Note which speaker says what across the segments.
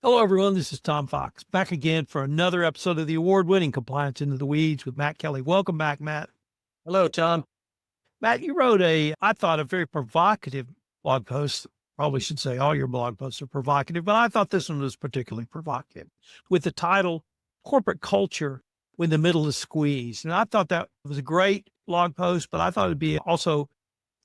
Speaker 1: Hello, everyone. This is Tom Fox back again for another episode of the award winning Compliance Into the Weeds with Matt Kelly. Welcome back, Matt.
Speaker 2: Hello, Tom.
Speaker 1: Matt, you wrote I thought, a very provocative blog post. Probably should say all your blog posts are provocative, but I thought this one was particularly provocative with the title Corporate Culture When the Middle is Squeezed. And I thought that was a great blog post, but I thought it'd be also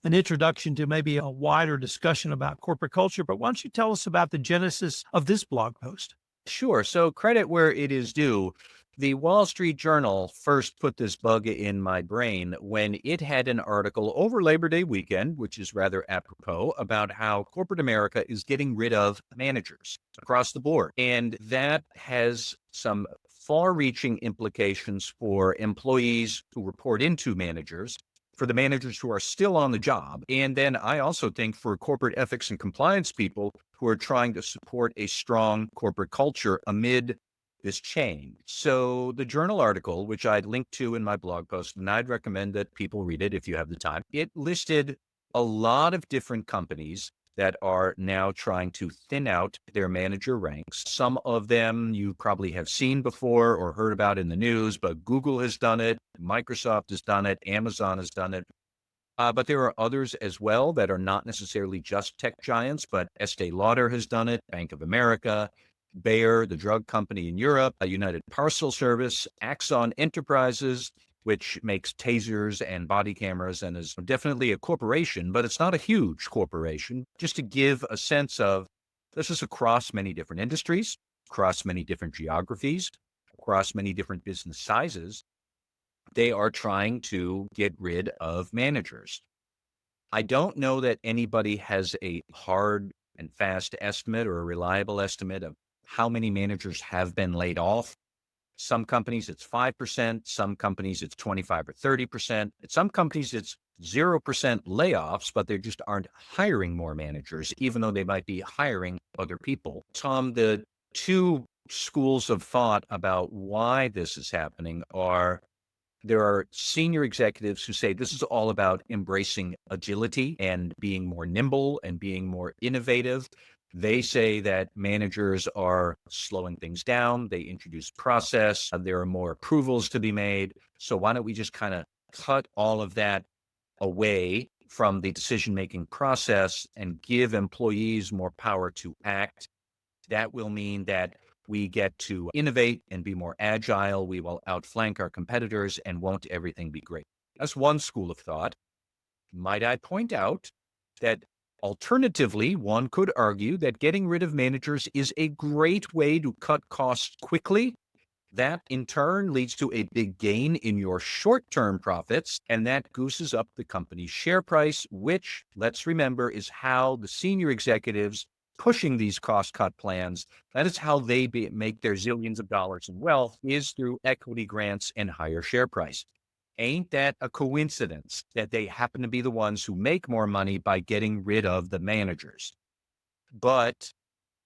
Speaker 1: an introduction to maybe a wider discussion about corporate culture. But why don't you tell us about the genesis of this blog post?
Speaker 2: Sure. So, credit where it is due. The Wall Street Journal first put this bug in my brain when it had an article over Labor Day weekend, which is rather apropos, about how corporate America is getting rid of managers across the board. And that has some far reaching implications for employees who report into managers, for the managers who are still on the job. And then I also think for corporate ethics and compliance people who are trying to support a strong corporate culture amid this change. So the journal article, which I'd linked to in my blog post, and I'd recommend that people read it if you have the time, it listed a lot of different companies that are now trying to thin out their manager ranks. Some of them you probably have seen before or heard about in the news, but Google has done it, Microsoft has done it, Amazon has done it. But there are others as well that are not necessarily just tech giants, but Estee Lauder has done it, Bank of America, Bayer, the drug company in Europe, a United Parcel Service, Axon Enterprises, which makes tasers and body cameras and is definitely a corporation, but it's not a huge corporation. Just to give a sense of this is across many different industries, across many different geographies, across many different business sizes. They are trying to get rid of managers. I don't know that anybody has a hard and fast estimate or a reliable estimate of how many managers have been laid off. Some companies it's 5%, some companies it's 25 or 30%. At some companies it's 0% layoffs, but they just aren't hiring more managers, even though they might be hiring other people. Tom, the two schools of thought about why this is happening are there are senior executives who say this is all about embracing agility and being more nimble and being more innovative. They say that managers are slowing things down. They introduce process. There are more approvals to be made. So why don't we just kind of cut all of that away from the decision-making process and give employees more power to act? That will mean that we get to innovate and be more agile. We will outflank our competitors and won't everything be great? That's one school of thought. Might I point out that alternatively, one could argue that getting rid of managers is a great way to cut costs quickly. That in turn leads to a big gain in your short-term profits, and that gooses up the company's share price, which, let's remember, is how the senior executives pushing these cost-cut plans, that is how they make their zillions of dollars in wealth, is through equity grants and higher share price. Ain't that a coincidence that they happen to be the ones who make more money by getting rid of the managers? But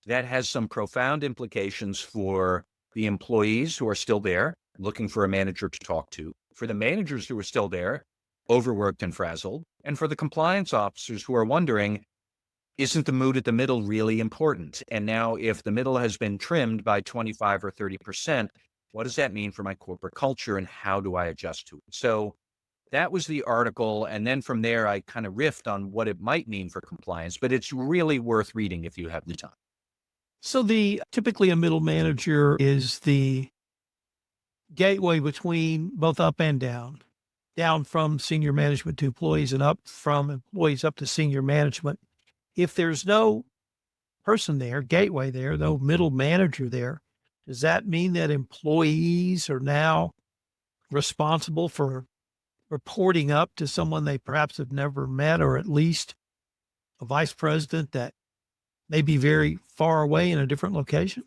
Speaker 2: that has some profound implications for the employees who are still there, looking for a manager to talk to, for the managers who are still there, overworked and frazzled, and for the compliance officers who are wondering, isn't the mood at the middle really important? And now if the middle has been trimmed by 25 or 30%, what does that mean for my corporate culture and how do I adjust to it? So that was the article. And then from there, I kind of riffed on what it might mean for compliance, but it's really worth reading if you have the time.
Speaker 1: So the typically a middle manager is the gateway between both up and down from senior management to employees and up from employees up to senior management. If there's no person there, gateway there, no middle manager there, does that mean that employees are now responsible for reporting up to someone they perhaps have never met, or at least a vice president that may be very far away in a different location?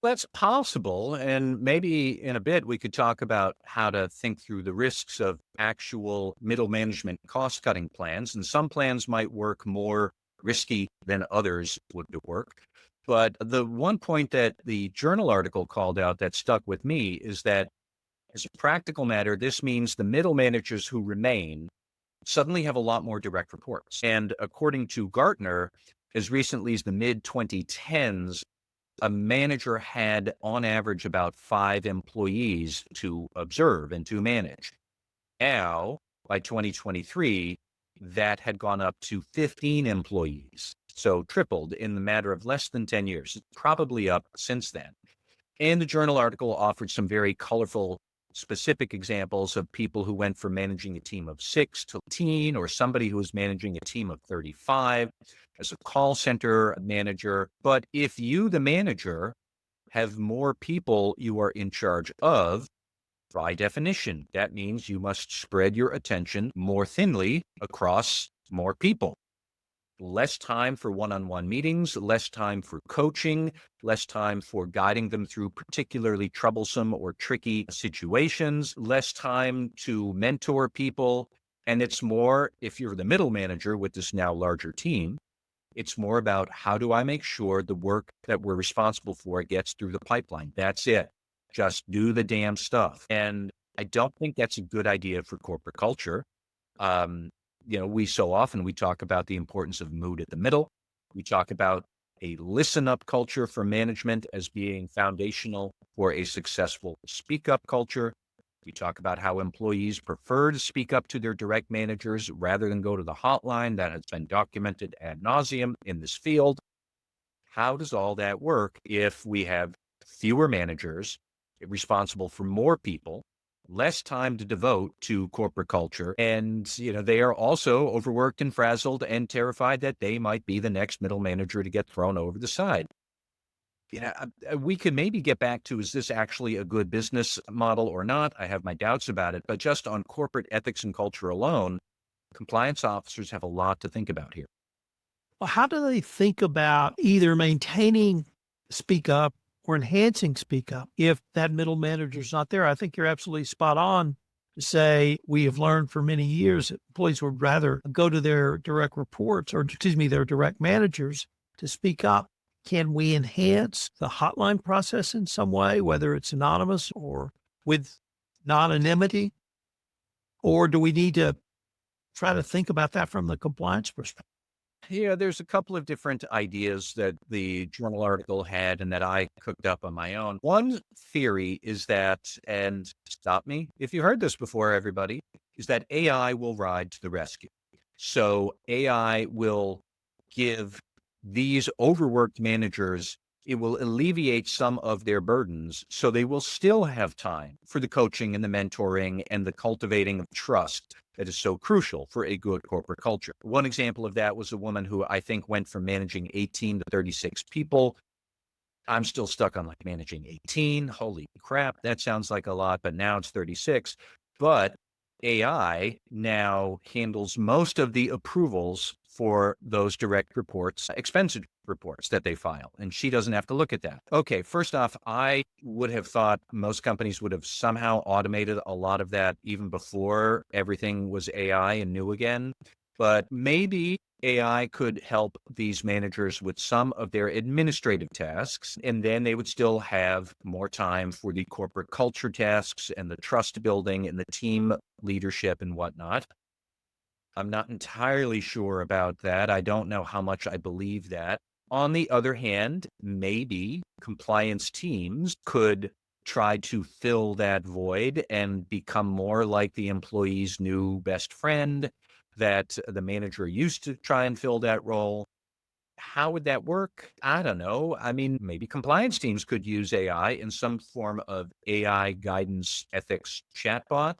Speaker 2: That's possible. And maybe in a bit, we could talk about how to think through the risks of actual middle management cost cutting plans. And some plans might work more risky than others would work. But the one point that the journal article called out that stuck with me is that as a practical matter, this means the middle managers who remain suddenly have a lot more direct reports. And according to Gartner, as recently as the mid 2010s, a manager had on average about 5 employees to observe and to manage. Now, by 2023, that had gone up to 15 employees. So tripled in the matter of less than 10 years, probably up since then. And the journal article offered some very colorful, specific examples of people who went from managing a team of 6 to 18, or somebody who was managing a team of 35 as a call center manager. But if you, the manager, have more people you are in charge of, by definition, that means you must spread your attention more thinly across more people. Less time for one-on-one meetings, less time for coaching, less time for guiding them through particularly troublesome or tricky situations, less time to mentor people. And it's more, if you're the middle manager with this now larger team, it's more about how do I make sure the work that we're responsible for gets through the pipeline. That's it. Just do the damn stuff. And I don't think that's a good idea for corporate culture. We so often we talk about the importance of mood at the middle. We talk about a listen up culture for management as being foundational for a successful speak up culture. We talk about how employees prefer to speak up to their direct managers rather than go to the hotline. That has been documented ad nauseum in this field. How does all that work if we have fewer managers responsible for more people, less time to devote to corporate culture, and they are also overworked and frazzled and terrified that they might be the next middle manager to get thrown over the side? We could maybe get back to, is this actually a good business model or not? I have my doubts about it, but just on corporate ethics and culture alone, compliance officers have a lot to think about here.
Speaker 1: Well, how do they think about either maintaining speak up or enhancing speak up if that middle manager's not there? I think you're absolutely spot on to say we have learned for many years that employees would rather go to their direct reports, or excuse me, their direct managers to speak up. Can we enhance the hotline process in some way, whether it's anonymous or with anonymity? Or do we need to try to think about that from the compliance perspective?
Speaker 2: Yeah, there's a couple of different ideas that the journal article had and that I cooked up on my own. One theory is that, and stop me if you heard this before, everybody, is that AI will ride to the rescue. So AI will give these overworked managers, it will alleviate some of their burdens so they will still have time for the coaching and the mentoring and the cultivating of trust that is so crucial for a good corporate culture. One example of that was a woman who I think went from managing 18 to 36 people. I'm still stuck on like managing 18. Holy crap, that sounds like a lot, but now it's 36. But AI now handles most of the approvals for those direct reports, expense reports that they file, and she doesn't have to look at that. Okay, first off, I would have thought most companies would have somehow automated a lot of that even before everything was AI and new again. But maybe AI could help these managers with some of their administrative tasks, and then they would still have more time for the corporate culture tasks and the trust building and the team leadership and whatnot. I'm not entirely sure about that. I don't know how much I believe that. On the other hand, maybe compliance teams could try to fill that void and become more like the employee's new best friend that the manager used to try and fill that role. How would that work? I don't know. I mean, maybe compliance teams could use AI in some form of AI guidance ethics chatbot.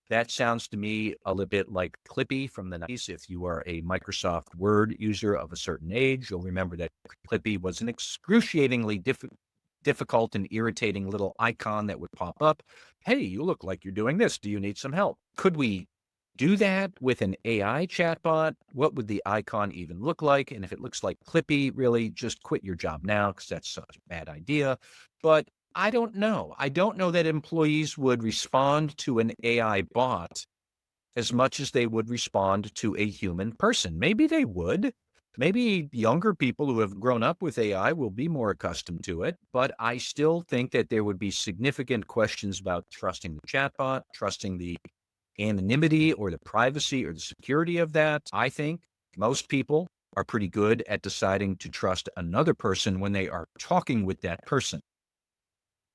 Speaker 2: That sounds to me a little bit like Clippy from the 90s. If you are a Microsoft Word user of a certain age, you'll remember that Clippy was an excruciatingly difficult and irritating little icon that would pop up. Hey, you look like you're doing this. Do you need some help? Could we do that with an AI chatbot? What would the icon even look like? And if it looks like Clippy, really just quit your job now because that's such a bad idea. But I don't know. I don't know that employees would respond to an AI bot as much as they would respond to a human person. Maybe they would. Maybe younger people who have grown up with AI will be more accustomed to it, but I still think that there would be significant questions about trusting the chatbot, trusting the anonymity or the privacy or the security of that. I think most people are pretty good at deciding to trust another person when they are talking with that person.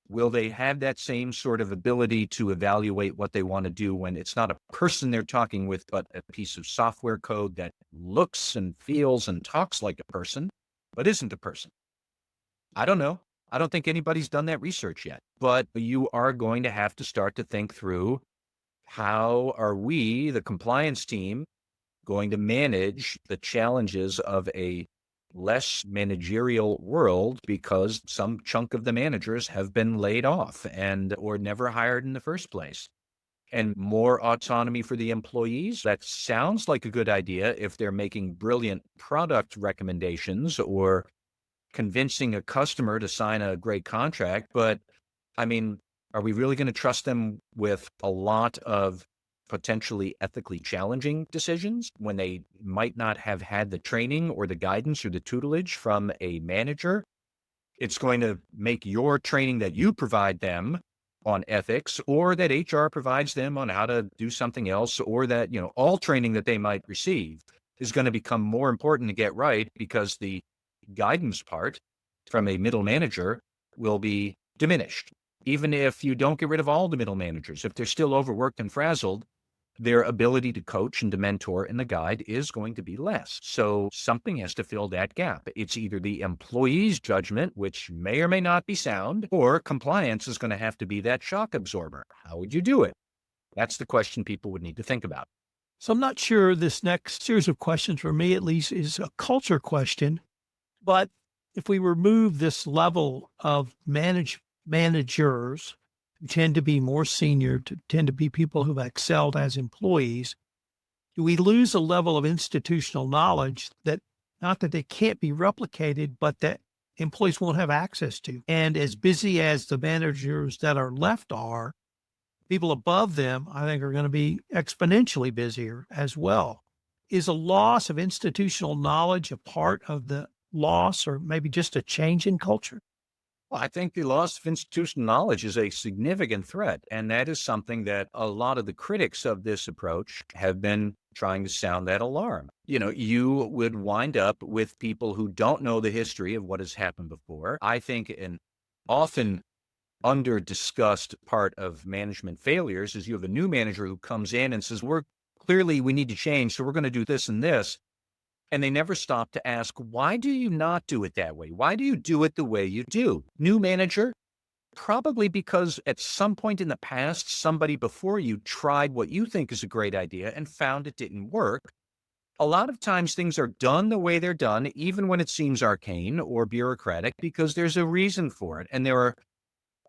Speaker 2: Will they have that same sort of ability to evaluate what they want to do when it's not a person they're talking with, but a piece of software code that looks and feels and talks like a person, but isn't a person? I don't know. I don't think anybody's done that research yet, but you are going to have to start to think through, how are we, the compliance team, going to manage the challenges of a less managerial world because some chunk of the managers have been laid off and or never hired in the first place. And more autonomy for the employees. That sounds like a good idea if they're making brilliant product recommendations or convincing a customer to sign a great contract. But I mean, are we really going to trust them with a lot of potentially ethically challenging decisions when they might not have had the training or the guidance or the tutelage from a manager? It's going to make your training that you provide them on ethics, or that HR provides them on how to do something else, or that, all training that they might receive is going to become more important to get right because the guidance part from a middle manager will be diminished. Even if you don't get rid of all the middle managers, if they're still overworked and frazzled, their ability to coach and to mentor and the guide is going to be less. So something has to fill that gap. It's either the employee's judgment, which may or may not be sound, or compliance is going to have to be that shock absorber. How would you do it? That's the question people would need to think about.
Speaker 1: So I'm not sure this next series of questions, for me at least, is a culture question. But if we remove this level of managers who tend to be more senior, tend to be people who've excelled as employees, do we lose a level of institutional knowledge that, not that they can't be replicated, but that employees won't have access to? And as busy as the managers that are left are, people above them, I think, are going to be exponentially busier as well. Is a loss of institutional knowledge a part of the loss, or maybe just a change in culture?
Speaker 2: Well, I think the loss of institutional knowledge is a significant threat. And that is something that a lot of the critics of this approach have been trying to sound that alarm. You would wind up with people who don't know the history of what has happened before. I think an often under discussed part of management failures is you have a new manager who comes in and says, we need to change. So we're going to do this and this. And they never stop to ask, why do you not do it that way? Why do you do it the way you do? New manager, probably because at some point in the past, somebody before you tried what you think is a great idea and found it didn't work. A lot of times things are done the way they're done, even when it seems arcane or bureaucratic, because there's a reason for it. And there are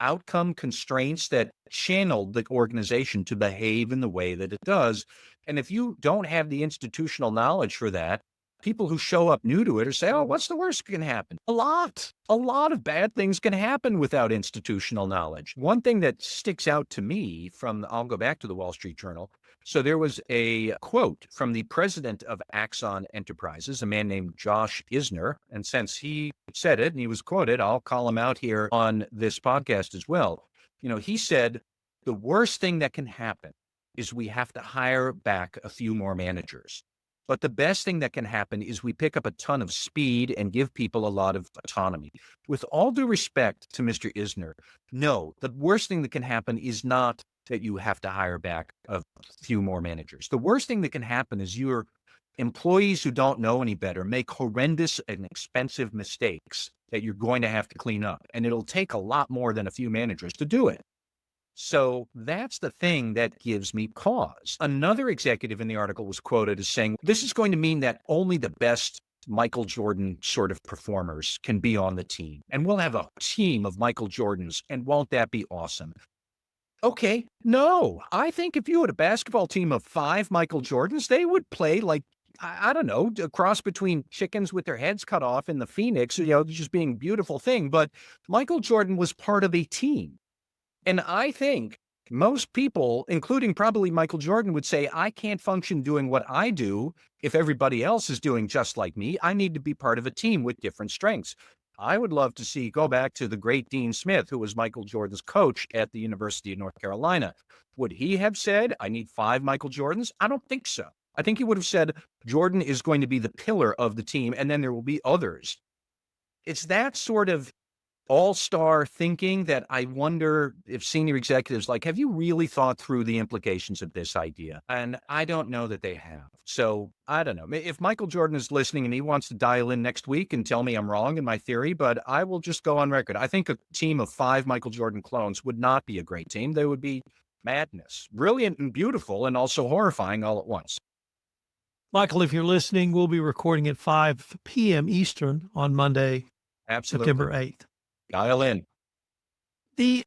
Speaker 2: outcome constraints that channel the organization to behave in the way that it does. And if you don't have the institutional knowledge for that, people who show up new to it or say, oh, what's the worst that can happen? A lot of bad things can happen without institutional knowledge. One thing that sticks out to me I'll go back to the Wall Street Journal. So there was a quote from the president of Axon Enterprises, a man named Josh Isner. And since he said it and he was quoted, I'll call him out here on this podcast as well. He said, the worst thing that can happen is we have to hire back a few more managers. But the best thing that can happen is we pick up a ton of speed and give people a lot of autonomy. With all due respect to Mr. Isner, no, the worst thing that can happen is not that you have to hire back a few more managers. The worst thing that can happen is your employees who don't know any better make horrendous and expensive mistakes that you're going to have to clean up. And it'll take a lot more than a few managers to do it. So that's the thing that gives me pause. Another executive in the article was quoted as saying, this is going to mean that only the best Michael Jordan sort of performers can be on the team. And we'll have a team of Michael Jordans. And won't that be awesome? Okay, no. I think if you had a basketball team of 5 Michael Jordans, they would play like, I don't know, a cross between chickens with their heads cut off in the Phoenix, just being a beautiful thing. But Michael Jordan was part of a team. And I think most people, including probably Michael Jordan, would say, I can't function doing what I do if everybody else is doing just like me. I need to be part of a team with different strengths. I would love to go back to the great Dean Smith, who was Michael Jordan's coach at the University of North Carolina. Would he have said, I need 5 Michael Jordans? I don't think so. I think he would have said Jordan is going to be the pillar of the team, and then there will be others. It's that sort of all-star thinking that I wonder if senior executives like, have you really thought through the implications of this idea? And I don't know that they have. So I don't know. If Michael Jordan is listening and he wants to dial in next week and tell me I'm wrong in my theory, but I will just go on record. I think a team of 5 Michael Jordan clones would not be a great team. They would be madness, brilliant and beautiful, and also horrifying all at once.
Speaker 1: Michael, if you're listening, we'll be recording at 5 p.m. Eastern on Monday,
Speaker 2: Absolutely.
Speaker 1: September 8th.
Speaker 2: Dial in.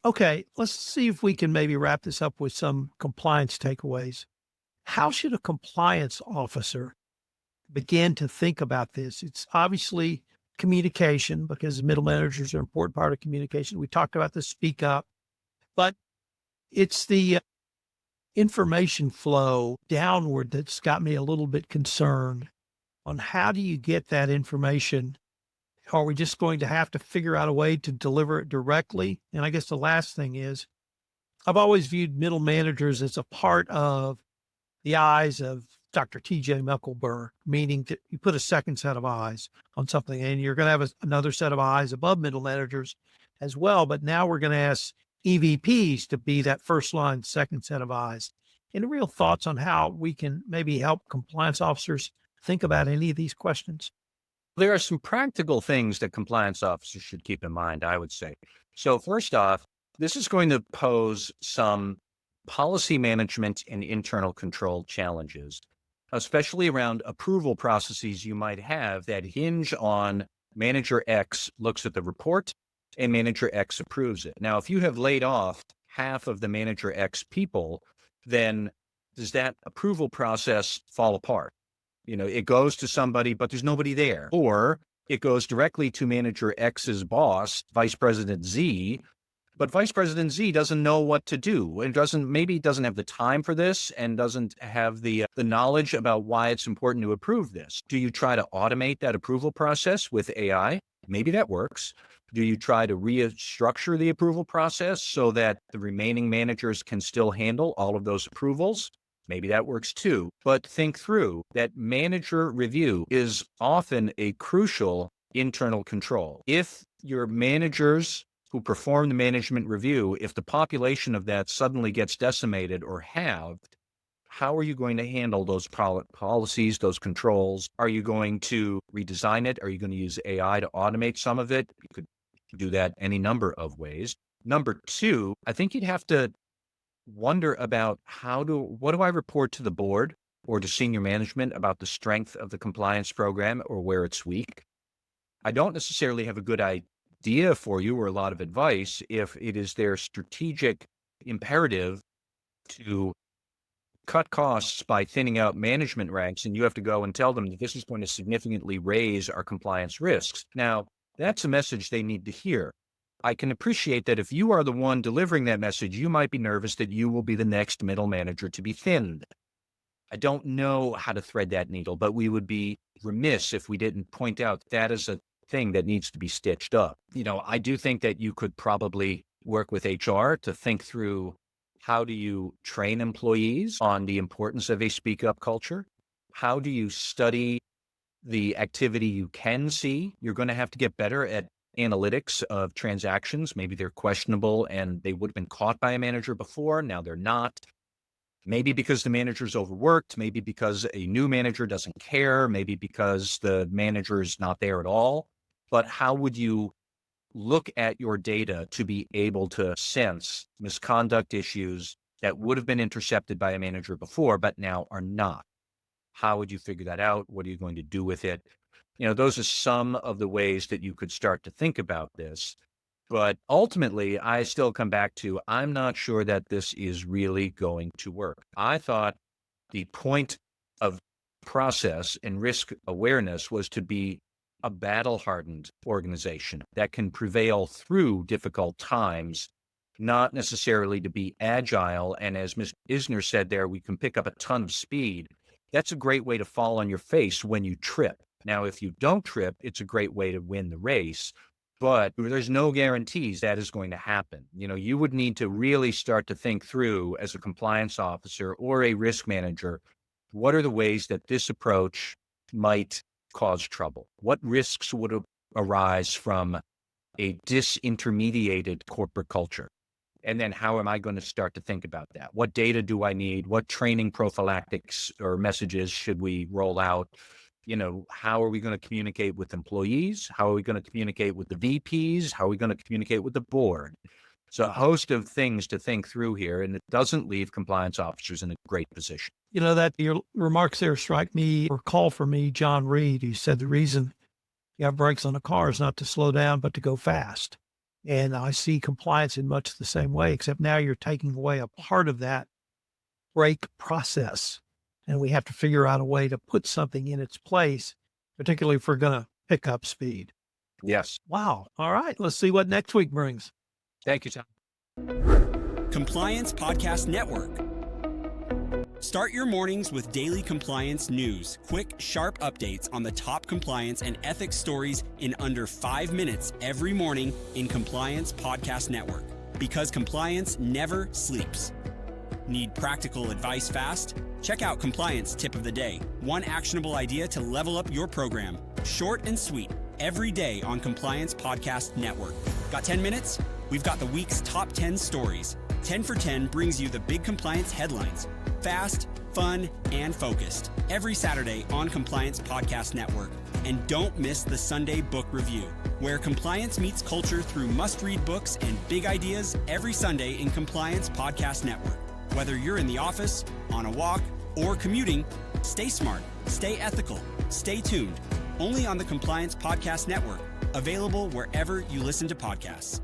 Speaker 1: Okay, let's see if we can maybe wrap this up with some compliance takeaways. How should a compliance officer begin to think about this? It's obviously communication, because middle managers are an important part of communication. We talked about the speak up, but it's the information flow downward that's got me a little bit concerned on how do you get that information. Are we just going to have to figure out a way to deliver it directly? And I guess the last thing is, I've always viewed middle managers as a part of the eyes of Dr. TJ Muckelburr, meaning that you put a second set of eyes on something, and you're going to have another set of eyes above middle managers as well. But now we're going to ask EVPs to be that first line, second set of eyes. Any real thoughts on how we can maybe help compliance officers think about any of these questions?
Speaker 2: There are some practical things that compliance officers should keep in mind, I would say. So first off, this is going to pose some policy management and internal control challenges, especially around approval processes you might have that hinge on manager X looks at the report and manager X approves it. Now, if you have laid off half of the manager X people, then does that approval process fall apart? It goes to somebody, but there's nobody there. Or it goes directly to manager X's boss, Vice President Z, but Vice President Z doesn't know what to do and maybe doesn't have the time for this and doesn't have the knowledge about why it's important to approve this. Do you try to automate that approval process with AI? Maybe that works. Do you try to restructure the approval process so that the remaining managers can still handle all of those approvals? Maybe that works too. But think through that manager review is often a crucial internal control. If your managers who perform the management review, if the population of that suddenly gets decimated or halved, how are you going to handle those policies, those controls? Are you going to redesign it? Are you going to use AI to automate some of it? You could do that any number of ways. Number two, I think you'd have to wonder about what do I report to the board or to senior management about the strength of the compliance program or where it's weak? I don't necessarily have a good idea for you or a lot of advice if it is their strategic imperative to cut costs by thinning out management ranks, and you have to go and tell them that this is going to significantly raise our compliance risks. Now, that's a message they need to hear. I can appreciate that if you are the one delivering that message, you might be nervous that you will be the next middle manager to be thinned. I don't know how to thread that needle, but we would be remiss if we didn't point out that is a thing that needs to be stitched up. I do think that you could probably work with HR to think through how do you train employees on the importance of a speak up culture? How do you study the activity you can see? You're going to have to get better at analytics of transactions. Maybe they're questionable and they would have been caught by a manager before. Now they're not. Maybe because the manager's overworked, maybe because a new manager doesn't care, maybe because the manager is not there at all. But how would you look at your data to be able to sense misconduct issues that would have been intercepted by a manager before, but now are not? How would you figure that out? What are you going to do with it? Those are some of the ways that you could start to think about this. But ultimately, I still come back to, I'm not sure that this is really going to work. I thought the point of process and risk awareness was to be a battle-hardened organization that can prevail through difficult times, not necessarily to be agile. And as Ms. Isner said there, we can pick up a ton of speed. That's a great way to fall on your face when you trip. Now, if you don't trip, it's a great way to win the race, but there's no guarantees that is going to happen. You would need to really start to think through as a compliance officer or a risk manager, what are the ways that this approach might cause trouble? What risks would arise from a disintermediated corporate culture? And then how am I going to start to think about that? What data do I need? What training prophylactics or messages should we roll out? How are we going to communicate with employees? How are we going to communicate with the VPs? How are we going to communicate with the board? So a host of things to think through here, and it doesn't leave compliance officers in a great position.
Speaker 1: That your remarks there strike me or call for me, John Reed, who said the reason you have brakes on a car is not to slow down, but to go fast. And I see compliance in much the same way, except now you're taking away a part of that brake process. And we have to figure out a way to put something in its place, particularly if we're going to pick up speed.
Speaker 2: Yes.
Speaker 1: Wow. All right. Let's see what next week brings.
Speaker 2: Thank you, Tom.
Speaker 3: Compliance Podcast Network. Start your mornings with daily compliance news, quick, sharp updates on the top compliance and ethics stories in under 5 minutes every morning in Compliance Podcast Network. Because compliance never sleeps. Need practical advice fast? Check out Compliance Tip of the Day. One actionable idea to level up your program. Short and sweet, every day on Compliance Podcast Network. Got 10 minutes? We've got the week's top 10 stories. 10 for 10 brings you the big compliance headlines. Fast, fun, and focused. Every Saturday on Compliance Podcast Network. And don't miss the Sunday Book Review, where compliance meets culture through must-read books and big ideas every Sunday in Compliance Podcast Network. Whether you're in the office, on a walk, or commuting, stay smart, stay ethical, stay tuned. Only on the Compliance Podcast Network. Available wherever you listen to podcasts.